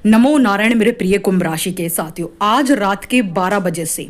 नमो नारायण मेरे प्रिय कुंभ राशि के साथियों। आज रात के 12 बजे से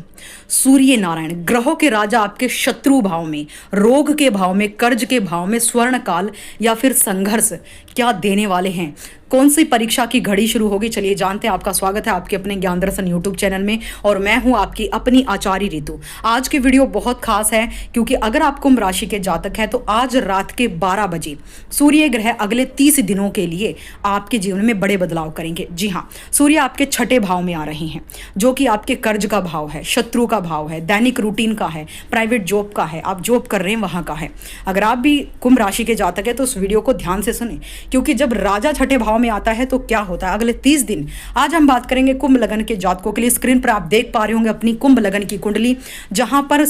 सूर्य नारायण ग्रहों के राजा आपके शत्रु भाव में, रोग के भाव में, कर्ज के भाव में स्वर्ण काल या फिर संघर्ष क्या देने वाले हैं। कौन सी परीक्षा की घड़ी शुरू होगी, चलिए जानते हैं। आपका स्वागत है आपके अपने ज्ञान दर्शन यूट्यूब चैनल में और मैं हूं आपकी अपनी आचार्य ऋतु। आज की वीडियो बहुत खास है क्योंकि अगर आप कुंभ राशि के जातक हैं तो आज रात के 12 बजे सूर्य ग्रह अगले 30 दिनों के लिए आपके जीवन में बड़े बदलाव करेंगे। जी हाँ, सूर्य आपके छठे भाव में आ रहे हैं जो कि आपके कर्ज का भाव है, शत्रु का भाव है, दैनिक रूटीन का है, प्राइवेट जॉब का है, आप जॉब कर रहे हैं वहां का है। अगर आप भी कुंभ राशि के जातक है तो उस वीडियो को ध्यान से सुने क्योंकि जब राजा छठे भाव में आता है तो क्या होता है अगले 30 दिन। आज हम बात करेंगे कुंभ लगन के जातकों के लिए। स्क्रीन पर आप देख पा रहे होंगे अपनी कुंभ लगन की कुंडली, जहां पर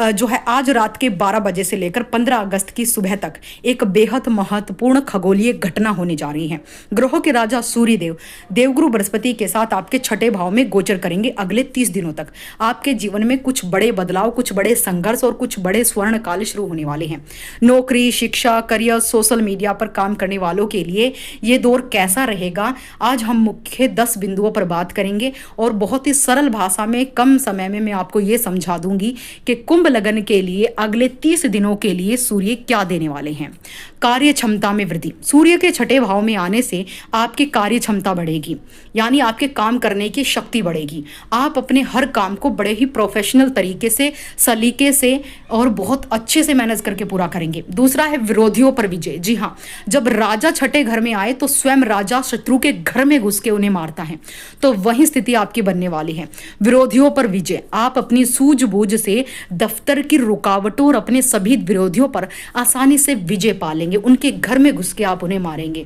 जो है आज रात के 12 बजे से लेकर 15 अगस्त की सुबह तक एक बेहद महत्वपूर्ण खगोलीय घटना होने जा रही है। ग्रहों के राजा सूर्य देव देवगुरु बृहस्पति के साथ आपके छठे भाव में गोचर करेंगे अगले 30 दिनों तक। आपके जीवन में कुछ बड़े बदलाव, कुछ बड़े संघर्ष और कुछ बड़े स्वर्ण काल शुरू होने वाले हैं। नौकरी, शिक्षा, करियर, सोशल मीडिया पर काम करने वालों के लिए ये दौर कैसा रहेगा, आज हम मुख्य 10 बिंदुओं पर बात करेंगे और बहुत ही सरल भाषा में कम समय में मैं आपको ये समझा दूंगी कि कुंभ लगन के लिए अगले 30 दिनों के लिए सूर्य क्या देने वाले हैं। कार्य क्षमता में वृद्धि। सूर्य के छठे भाव में आने से आपकी कार्य क्षमता बढ़ेगी, यानी आपके काम करने की शक्ति बढ़ेगी। आप अपने हर काम को बड़े ही प्रोफेशनल तरीके से, सलीके से और बहुत अच्छे से मैनेज करके पूरा करेंगे। दूसरा है विरोधियों पर विजय। जी हाँ, जब राजा छठे घर में आए तो स्वयं राजा शत्रु के घर में घुस के उन्हें मारता है, तो वही स्थिति आपकी बनने वाली है। विरोधियों पर विजय। आप अपनी सूझबूझ से दफ्तर की रुकावटों और अपने सभी विरोधियों पर आसानी से विजय पा लेंगे। उनके घर में घुस के आप उन्हें मारेंगे।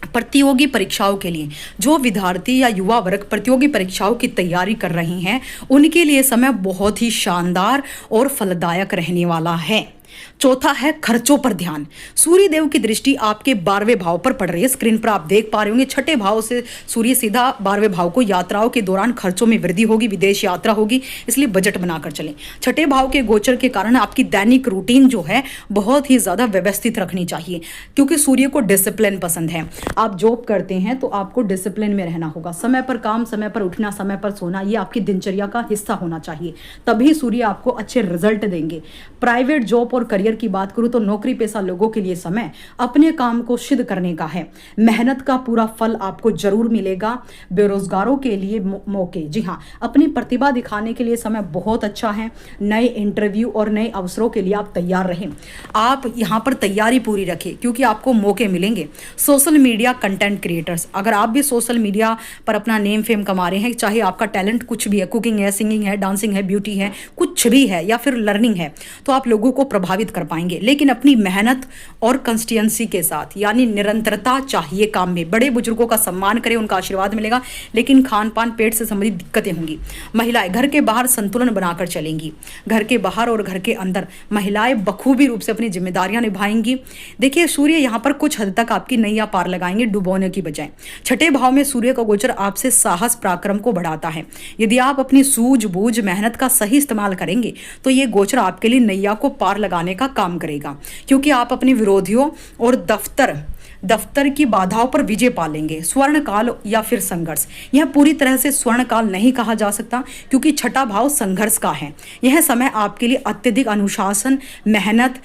प्रतियोगी परीक्षाओं के लिए जो विद्यार्थी या युवा वर्ग प्रतियोगी परीक्षाओं की तैयारी कर रहे हैं उनके लिए समय बहुत ही शानदार और फलदायक रहने वाला है। चौथा है खर्चों पर ध्यान। सूर्य देव की दृष्टि आपके 12वें भाव पर पड़ रही है। स्क्रीन पर आप देख पा रहे होंगे छठे भाव से सूर्य सीधा 12वें भाव को, यात्राओं के दौरान खर्चों में वृद्धि होगी, विदेश यात्रा होगी, इसलिए बजट बनाकर चलें। छठे भाव के गोचर के कारण आपकी दैनिक रूटीन जो है बहुत ही ज्यादा व्यवस्थित रखनी चाहिए क्योंकि सूर्य को डिसिप्लिन पसंद है। आप जॉब करते हैं तो आपको डिसिप्लिन में रहना होगा। समय पर काम, समय पर उठना, समय पर सोना, ये आपकी दिनचर्या का हिस्सा होना चाहिए, तभी सूर्य आपको अच्छे रिजल्ट देंगे। प्राइवेट जॉब और करियर की बात करूं तो नौकरी पेशा लोगों के लिए समय अपने काम को सिद्ध करने का है। मेहनत का पूरा फल आपको जरूर मिलेगा। बेरोजगारों के लिए मौके। जी हाँ, अपनी प्रतिभा दिखाने के लिए समय बहुत अच्छा है। नए इंटरव्यू और नए अवसरों के लिए आप तैयार रहें। आप यहां पर तैयारी पूरी रखें क्योंकि आपको मौके मिलेंगे। सोशल मीडिया कंटेंट क्रिएटर्स, अगर आप भी सोशल मीडिया पर अपना नेम फेम कमा रहे हैं, चाहे आपका टैलेंट कुछ भी है, कुकिंग है, सिंगिंग है, डांसिंग है, ब्यूटी है, कुछ भी है या फिर लर्निंग है, तो आप लोगों को प्रभावित कर पाएंगे। लेकिन अपनी मेहनत और कंसिस्टेंसी के साथ, यानी निरंतरता चाहिए काम में। बड़े बुजुर्गों का सम्मान करें, उनका आशीर्वाद मिलेगा, लेकिन खान पान, पेट से संबंधित दिक्कतें होंगी। महिलाएं घर के बाहर संतुलन बनाकर चलेंगी। घर के बाहर और घर के अंदर महिलाएं बखूबी रूप से अपनी जिम्मेदारियां निभाएंगी। देखिए, सूर्य यहां पर कुछ हद तक आपकी नैया पार लगाएंगे डुबोने की बजाय। छठे भाव में सूर्य का गोचर आपसे साहस पराक्रम को बढ़ाता है। यदि आप अपनी सूझबूझ, मेहनत का सही इस्तेमाल करेंगे तो ये गोचर आपके लिए नैया को पार लगाने का काम करेगा क्योंकि आप अपने विरोधियों और दफ्तर की बाधाओं पर विजय पा लेंगे। स्वर्ण काल या फिर संघर्ष, यह पूरी तरह से स्वर्ण काल नहीं कहा जा सकता क्योंकि छठा भाव संघर्ष का है। यह समय आपके लिए अत्यधिक अनुशासन, मेहनत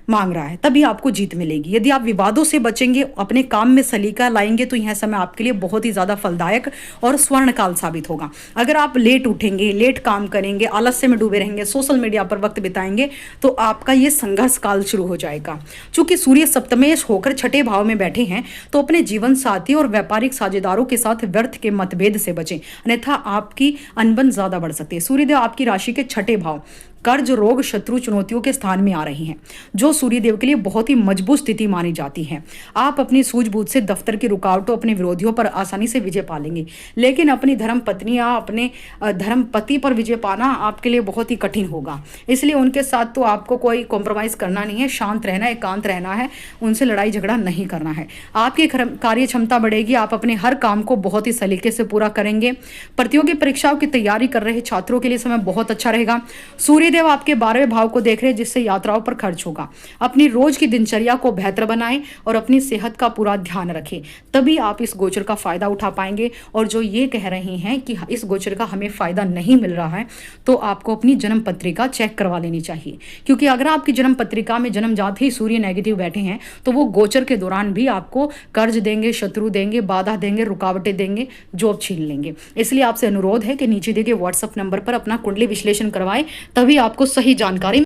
मांग रहा है, तभी आपको जीत मिलेगी। यदि आप विवादों से बचेंगे, अपने काम में सलीका लाएंगे तो यह समय आपके लिए बहुत ही ज़्यादा फलदायक और स्वर्णकाल साबित होगा। अगर आप लेट उठेंगे, लेट काम करेंगे, आलस्य में डूबे रहेंगे, सोशल मीडिया पर वक्त बिताएंगे तो आपका ये संघर्ष काल शुरू हो जाएगा। चूंकि सूर्य सप्तमेश होकर छठे भाव में बैठे हैं तो अपने जीवन साथी और व्यापारिक साझेदारों के साथ व्यर्थ के मतभेद से बचें, अन्यथा आपकी अनबन ज़्यादा बढ़ सकती है। सूर्यदेव आपकी राशि के छठे भाव कर्ज, रोग, शत्रु, चुनौतियों के स्थान में आ रही हैं जो सूर्यदेव के लिए बहुत ही मजबूत स्थिति मानी जाती है। आप अपनी सूझबूझ से दफ्तर की रुकावटों, अपने विरोधियों पर आसानी से विजय पा लेंगे, लेकिन अपनी धर्म पत्नी या अपने धर्म पति पर विजय पाना आपके लिए बहुत ही कठिन होगा। इसलिए उनके साथ तो आपको कोई कॉम्प्रोमाइज़ करना नहीं है, शांत रहना, एकांत रहना है, उनसे लड़ाई झगड़ा नहीं करना है। आपकी कार्य क्षमता बढ़ेगी, आप अपने हर काम को बहुत ही सलीके से पूरा करेंगे। प्रतियोगी परीक्षाओं की तैयारी कर रहे छात्रों के लिए समय बहुत अच्छा रहेगा। सूर्य शनिदेव आपके 12वें भाव को देख रहे हैं, जिससे यात्राओं पर खर्च होगा। अपनी रोज की दिनचर्या को बेहतर बनाएं और अपनी सेहत का पूरा ध्यान रखें, तभी आप इस गोचर का फायदा उठा पाएंगे। और जो ये कह रहे हैं कि इस गोचर का हमें फायदा नहीं मिल रहा है, तो आपको अपनी जन्म पत्रिका चेक करवा लेनी चाहिए, क्योंकि अगर आपकी जन्म पत्रिका में जन्म जात ही सूर्य नेगेटिव बैठे हैं, तो वो गोचर के दौरान भी आपको कर्ज देंगे, शत्रु देंगे, बाधा देंगे, रुकावटें देंगे, जॉब छीन लेंगे। इसलिए आपसे अनुरोध है कि नीचे दिए गए व्हाट्सएप नंबर पर अपना कुंडली विश्लेषण करवाएं, तभी आपको सही जानकारी